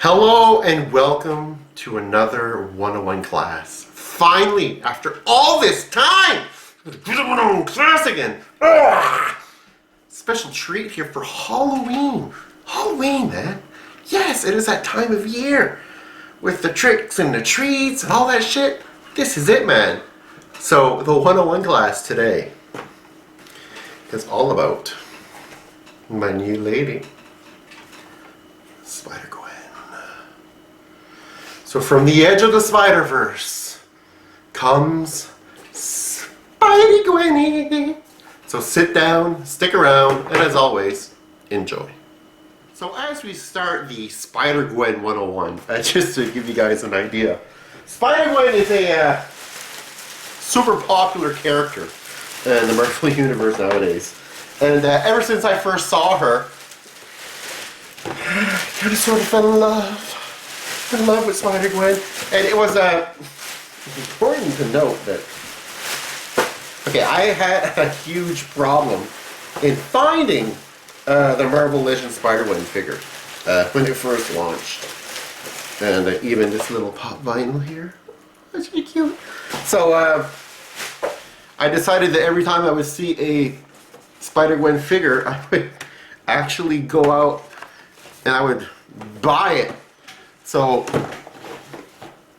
Hello and welcome to another 101 class. Finally, after all this time, get a 101 class again. Special treat here for Halloween. Halloween, man. Yes, it is that time of year with the tricks and the treats and all that shit. This is it, man. So the 101 class today is all about my new lady, Spider-Gwen. So from the edge of the Spider-Verse comes Spider-Gwen. So sit down, stick around, and as always, enjoy. So as we start the Spider-Gwen 101, just to give you guys an idea, Spider-Gwen is a super popular character in the Marvel Universe nowadays. And ever since I first saw her, I kind of sort of fell in love with Spider-Gwen. And it was important to note that, okay, I had a huge problem in finding the Marvel Legends Spider-Gwen figure when it first launched. And even this little pop vinyl here, that's pretty cute. So I decided that every time I would see a Spider-Gwen figure, I would actually go out and I would buy it. So,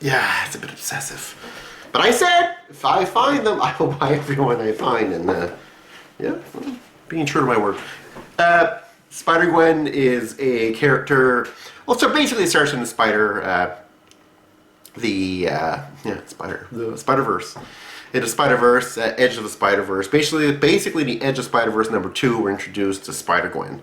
yeah, it's a bit obsessive. But I said, if I find them, I will buy everyone I find. And, yeah, being true to my word. Spider-Gwen is a character, well, so basically it starts in the Spider-Verse. In the Spider-Verse, Edge of the Spider-Verse. Basically the Edge of Spider-Verse #2, we're introduced to Spider-Gwen,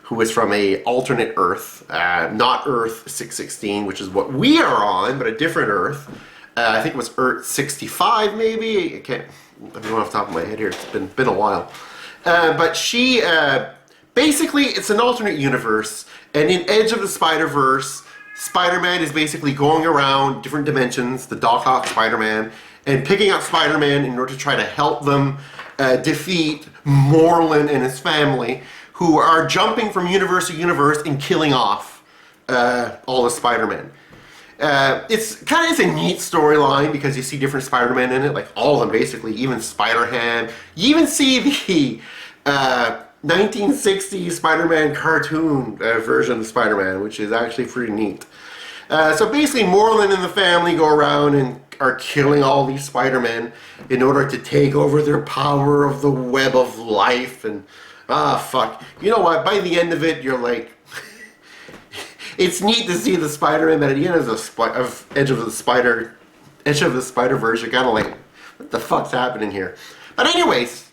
who is from a alternate Earth, not Earth 616, which is what we are on, but a different Earth. I think it was Earth 65, maybe. I don't know off the top of my head here. It's been a while. But she, basically, it's an alternate universe, and in Edge of the Spider-Verse, Spider-Man is basically going around different dimensions, the Doc Ock Spider-Man, and picking up Spider-Man in order to try to help them defeat Morlun and his family, who are jumping from universe to universe and killing off all the Spider-Man. It's a neat storyline because you see different Spider-Man in it, like all of them basically, even Spider-Ham. You even see the 1960s Spider-Man cartoon version of Spider-Man, which is actually pretty neat. So basically Morlun and the family go around and are killing all these Spider-Men in order to take over their power of the web of life. And fuck, you know what, by the end of it you're like, it's neat to see the Spider-Man, but at the end of Edge of the Spider-Verse, you're kind of like, what the fuck's happening here? But anyways,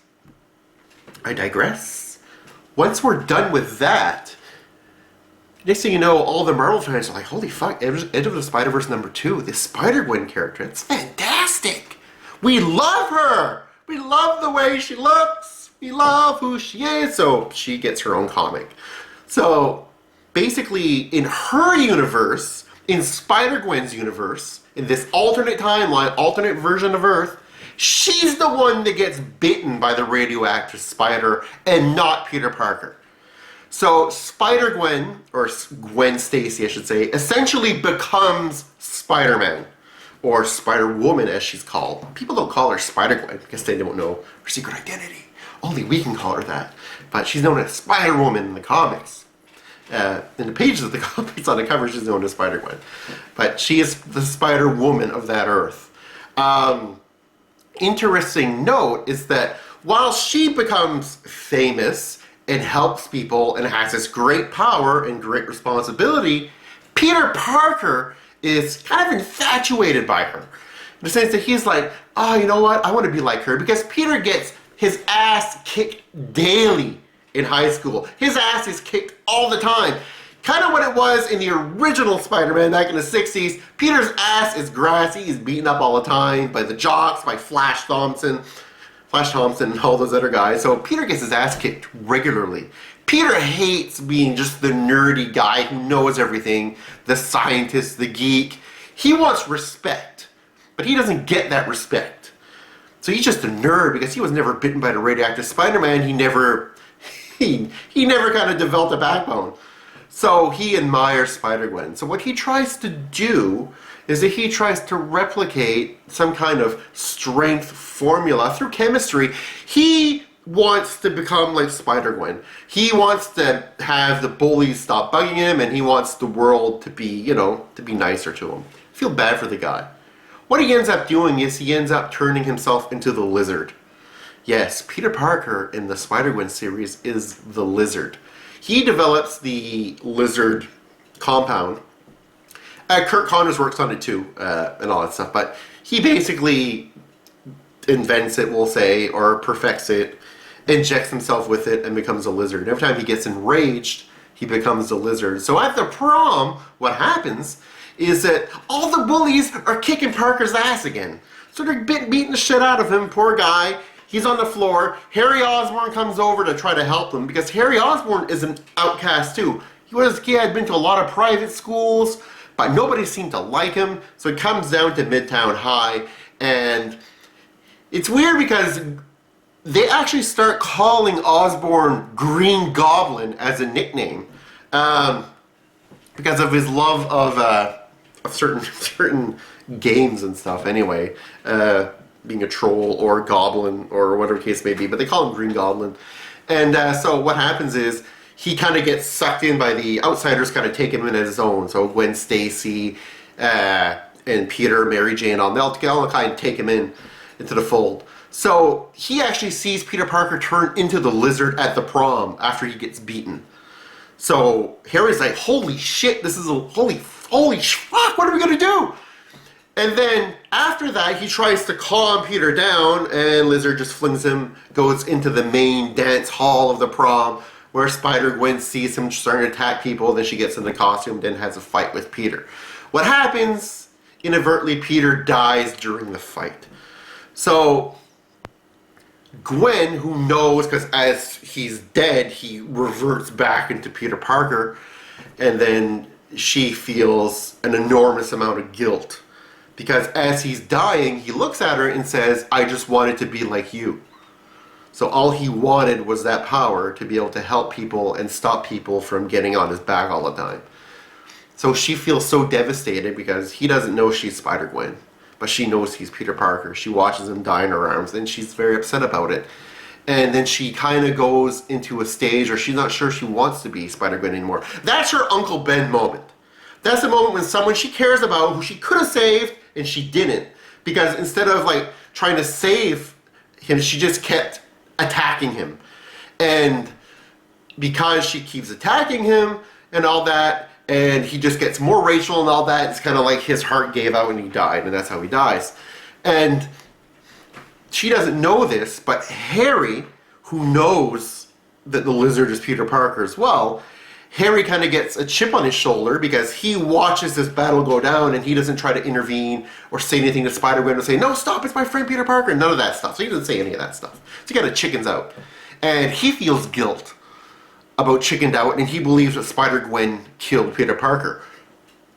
I digress. Once we're done with that, next thing you know, all the Marvel fans are like, holy fuck, Edge of the Spider-Verse #2, this Spider-Gwen character, it's fantastic. We love her. We love the way she looks. We love who she is. So she gets her own comic. So basically, in her universe, in Spider-Gwen's universe, in this alternate timeline, alternate version of Earth, she's the one that gets bitten by the radioactive spider and not Peter Parker. So Spider-Gwen, or Gwen Stacy I should say, essentially becomes Spider-Man, or Spider-Woman as she's called. People don't call her Spider-Gwen because they don't know her secret identity. Only we can call her that. But she's known as Spider-Woman in the comics. In the pages of the comics on the cover, she's known as Spider-Gwen. But she is the Spider-Woman of that Earth. Interesting note is that while she becomes famous and helps people and has this great power and great responsibility, Peter Parker is kind of infatuated by her. In the sense that he's like, oh, you know what? I want to be like her. Because Peter gets his ass kicked daily in high school. His ass is kicked all the time. Kind of what it was in the original Spider-Man back in the 60s. Peter's ass is grassy. He's beaten up all the time by the jocks, by Flash Thompson, and all those other guys. So Peter gets his ass kicked regularly. Peter hates being just the nerdy guy who knows everything, the scientist, the geek. He wants respect, but he doesn't get that respect. So he's just a nerd because he was never bitten by the radioactive Spider-Man. He never kind of developed a backbone. So he admires Spider-Gwen. So what he tries to do is that he tries to replicate some kind of strength formula through chemistry. He wants to become like Spider-Gwen. He wants to have the bullies stop bugging him, and he wants the world to be, to be nicer to him. I feel bad for the guy. What he ends up doing is he ends up turning himself into the Lizard. Yes, Peter Parker in the Spider-Gwen series is the Lizard. He develops the Lizard compound. Kurt Connors works on it too, and all that stuff, but he basically invents it, we'll say, or perfects it, injects himself with it, and becomes a lizard. Every time he gets enraged, he becomes a lizard. So at the prom, what happens is that all the bullies are kicking Parker's ass again. So they're beating the shit out of him, poor guy. He's on the floor. Harry Osborn comes over to try to help him, because Harry Osborn is an outcast too. He had been to a lot of private schools, but nobody seemed to like him. So he comes down to Midtown High, and it's weird because they actually start calling Osborn Green Goblin as a nickname, because of his love of certain games and stuff. Anyway, being a troll or a goblin or whatever the case may be, but they call him Green Goblin. And so what happens is he kind of gets sucked in by the outsiders, kind of take him in as his own. So Gwen Stacy and Peter, Mary Jane, they'll all kind of take him into the fold. So he actually sees Peter Parker turn into the Lizard at the prom after he gets beaten. So Harry's like, holy shit, this is holy fuck, what are we gonna do? And then after that, he tries to calm Peter down, and Lizard just goes into the main dance hall of the prom, where Spider-Gwen sees him starting to attack people. Then she gets in the costume, then has a fight with Peter. What happens? Inadvertently, Peter dies during the fight. So Gwen, who knows, because as he's dead, he reverts back into Peter Parker, and then she feels an enormous amount of guilt. Because as he's dying, he looks at her and says, I just wanted to be like you. So all he wanted was that power to be able to help people and stop people from getting on his back all the time. So she feels so devastated because he doesn't know she's Spider-Gwen, but she knows he's Peter Parker. She watches him die in her arms, and she's very upset about it. And then she kind of goes into a stage where she's not sure she wants to be Spider-Gwen anymore. That's her Uncle Ben moment. That's the moment when someone she cares about, who she could have saved, and she didn't. Because instead of trying to save him, she just kept attacking him. And because she keeps attacking him and all that, and he just gets more racial and all that, it's kind of like his heart gave out and he died, and that's how he dies. And she doesn't know this, but Harry, who knows that the Lizard is Peter Parker as well, Harry kind of gets a chip on his shoulder because he watches this battle go down, and he doesn't try to intervene or say anything to Spider-Gwen or say, no, stop, it's my friend Peter Parker, none of that stuff. So he doesn't say any of that stuff. So he kind of chickens out. And he feels guilt about chickened out, and he believes that Spider-Gwen killed Peter Parker.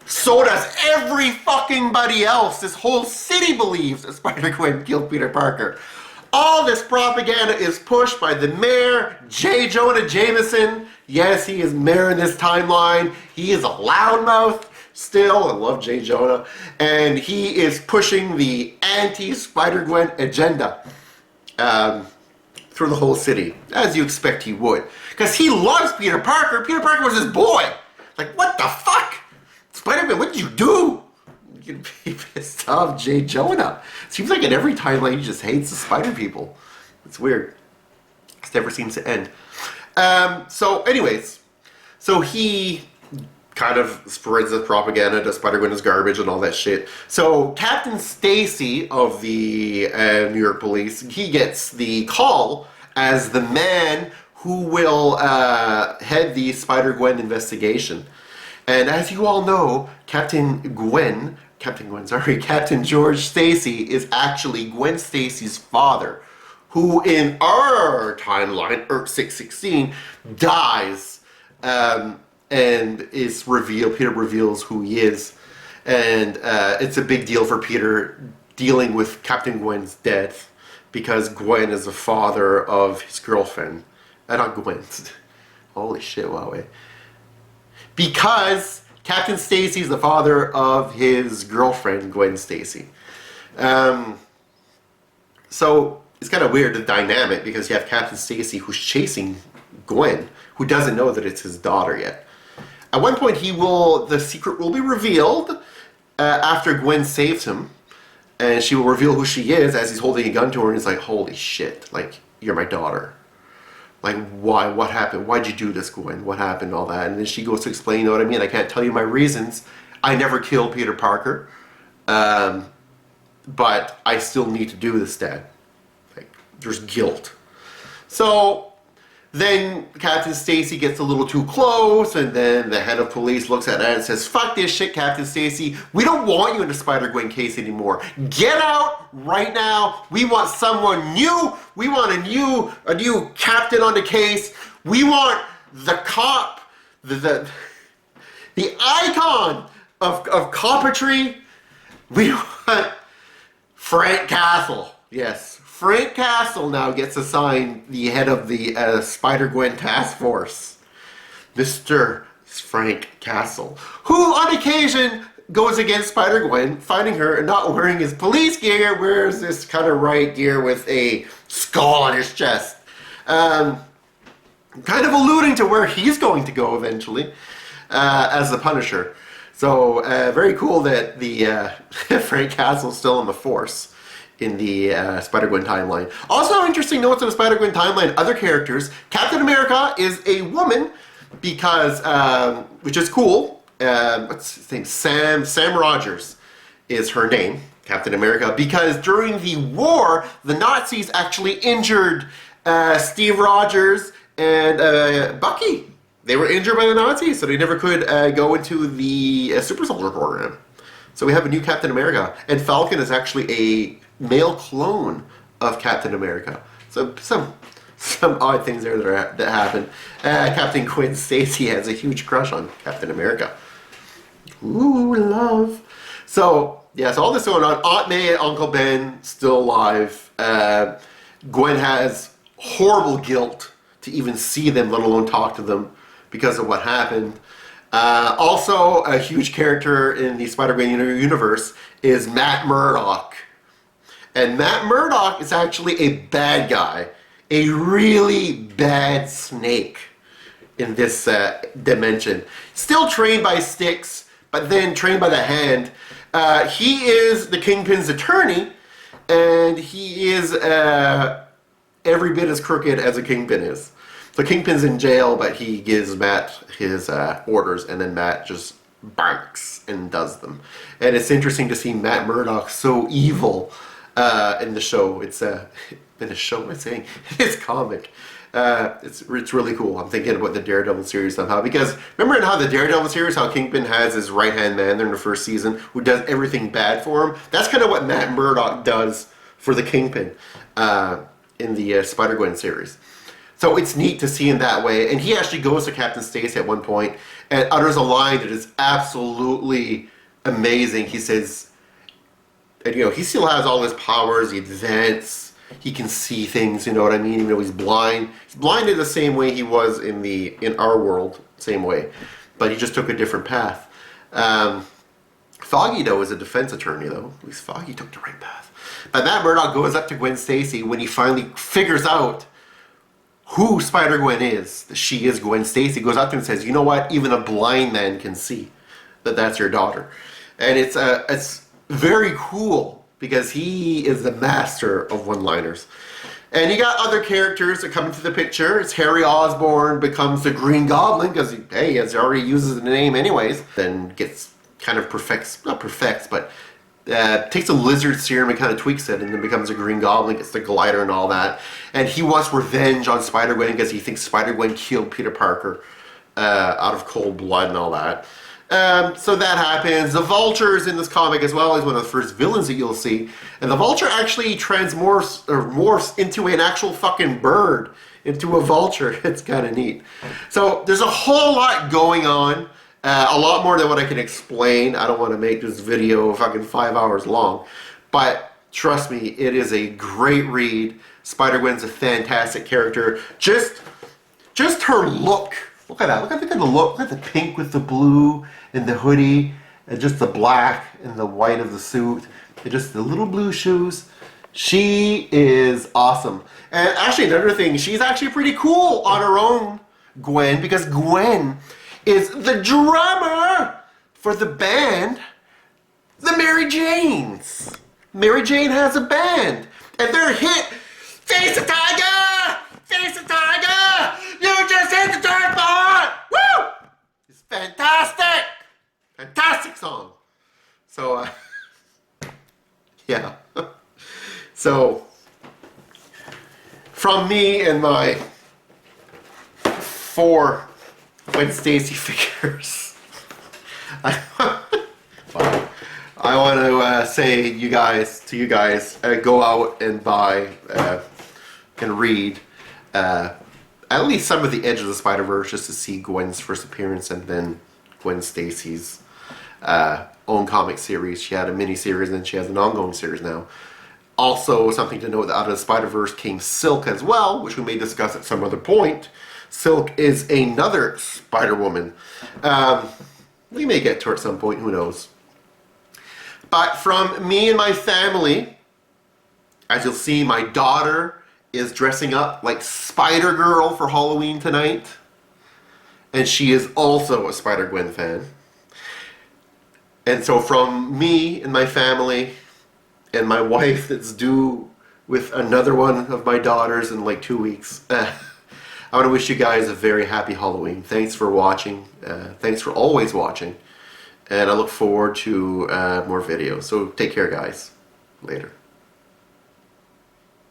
So does every fucking buddy else. This whole city believes that Spider-Gwen killed Peter Parker. All this propaganda is pushed by the mayor, J. Jonah Jameson. Yes, he is mayor in this timeline. He is a loudmouth still. I love J. Jonah. And he is pushing the anti-Spider-Gwen agenda through the whole city, as you expect he would. Because he loves Peter Parker. Peter Parker was his boy. Like, what the fuck? Spider-Man, what did you do? You be pissed off J. Jonah. Seems like in every timeline he just hates the spider people. It's weird. It never seems to end. So anyways, so he kind of spreads the propaganda that Spider-Gwen is garbage and all that shit. So Captain Stacy of the New York Police, he gets the call as the man who will head the Spider-Gwen investigation. And as you all know, Captain George Stacy is actually Gwen Stacy's father, who in our timeline, Earth 616, dies and is revealed. Peter reveals who he is. And it's a big deal for Peter dealing with Captain Gwen's death, because Gwen is the father of his girlfriend. Not Gwen. Holy shit, wow. because Captain Stacy is the father of his girlfriend, Gwen Stacy. So it's kind of weird, the dynamic, because you have Captain Stacy who's chasing Gwen, who doesn't know that it's his daughter yet. At one point, the secret will be revealed after Gwen saves him, and she will reveal who she is as he's holding a gun to her, and he's like, holy shit, like, you're my daughter. Like, why? What happened? Why'd you do this, Gwen? What happened? All that. And then she goes to explain, you know what I mean? I can't tell you my reasons. I never killed Peter Parker. But I still need to do this, Dad. Like, there's guilt. So then Captain Stacy gets a little too close, and then the head of police looks at her and says, fuck this shit, Captain Stacy. We don't want you in the Spider-Gwen case anymore. Get out right now. We want someone new. We want a new captain on the case. We want the cop, the icon of copetry. We want Frank Castle. Yes. Frank Castle now gets assigned the head of the Spider-Gwen task force. Mr. Frank Castle, who on occasion goes against Spider-Gwen, fighting her and not wearing his police gear, wears this kind of riot gear with a skull on his chest. Kind of alluding to where he's going to go eventually as the Punisher. So very cool that the Frank Castle's still in the force in the Spider-Gwen timeline. Also, interesting notes on the Spider-Gwen timeline, other characters. Captain America is a woman because, which is cool. What's his name? Sam Rogers is her name, Captain America, because during the war, the Nazis actually injured Steve Rogers and Bucky. They were injured by the Nazis, so they never could go into the Super Soldier program. So we have a new Captain America, and Falcon is actually a male clone of Captain America. So some odd things there that happen. Captain Gwen Stacy has a huge crush on Captain America. Ooh, love. So, yeah, so all this going on. Aunt May and Uncle Ben still alive. Gwen has horrible guilt to even see them, let alone talk to them, because of what happened. Also, a huge character in the Spider-Gwen universe is Matt Murdock. And Matt Murdock is actually a bad guy. A really bad snake in this dimension. Still trained by Styx, but then trained by the Hand. He is the Kingpin's attorney, and he is every bit as crooked as a Kingpin is. So Kingpin's in jail, but he gives Matt his orders, and then Matt just barks and does them. And it's interesting to see Matt Murdock so evil in the show. It's in a show, what am I saying? It's comic. It's really cool. I'm thinking about the Daredevil series somehow, because remember in how the Daredevil series, how Kingpin has his right-hand man there in the first season who does everything bad for him? That's kind of what Matt Murdock does for the Kingpin in the Spider-Gwen series. So it's neat to see him that way. And he actually goes to Captain Stacy at one point and utters a line that is absolutely amazing. He says, and, you know, he still has all his powers, he advances, he can see things, you know what I mean? Even though he's blind. He's blinded the same way he was in our world, same way. But he just took a different path. Foggy, though, is a defense attorney, though. At least Foggy took the right path. But Matt Murdock goes up to Gwen Stacy when he finally figures out who Spider-Gwen is, that she is Gwen Stacy, goes up to him and says, you know what, even a blind man can see that that's your daughter. And it's very cool, because he is the master of one-liners. And you got other characters that come into the picture. It's Harry Osborn becomes the Green Goblin, because, hey, he already uses the name anyways, then gets kind of not perfects, but takes a lizard serum and kind of tweaks it, and then becomes a Green Goblin, gets the glider and all that. And he wants revenge on Spider-Gwen because he thinks Spider-Gwen killed Peter Parker out of cold blood and all that. So that happens. The Vulture is in this comic as well. He's one of the first villains that you'll see. And the Vulture actually morphs into an actual fucking bird, into a vulture. It's kind of neat. So there's a whole lot going on. A lot more than what I can explain. I don't want to make this video fucking 5 hours long. But trust me, it is a great read. Spider-Gwen's a fantastic character. Just her look Look at that. Look at the look. Look at the pink with the blue and the hoodie, and just the black and the white of the suit, and just the little blue shoes. She is awesome. And actually, another thing, she's actually pretty cool on her own, Gwen, because Gwen is the drummer for the band, the Mary Janes. Mary Jane has a band, and their hit, Face the Tiger! Face the Tiger! You just hit the jackpot! Woo! It's fantastic! Fantastic song. So, yeah. So, from me and my 4 Gwen Stacy figures, wow. I want to say to you guys, go out and buy and read at least some of the Edge of the Spider-Verse just to see Gwen's first appearance, and then Gwen Stacy's own comic series. She had a mini-series and she has an ongoing series now. Also, something to note that out of the Spider-Verse came Silk as well, which we may discuss at some other point. Silk is another Spider-Woman. We may get to her at some point, who knows. But from me and my family, as you'll see, my daughter is dressing up like Spider-Girl for Halloween tonight. And she is also a Spider-Gwen fan. And so from me and my family, and my wife that's due with another one of my daughters in like 2 weeks, I want to wish you guys a very happy Halloween. Thanks for watching. Thanks for always watching. And I look forward to more videos. So take care, guys. Later.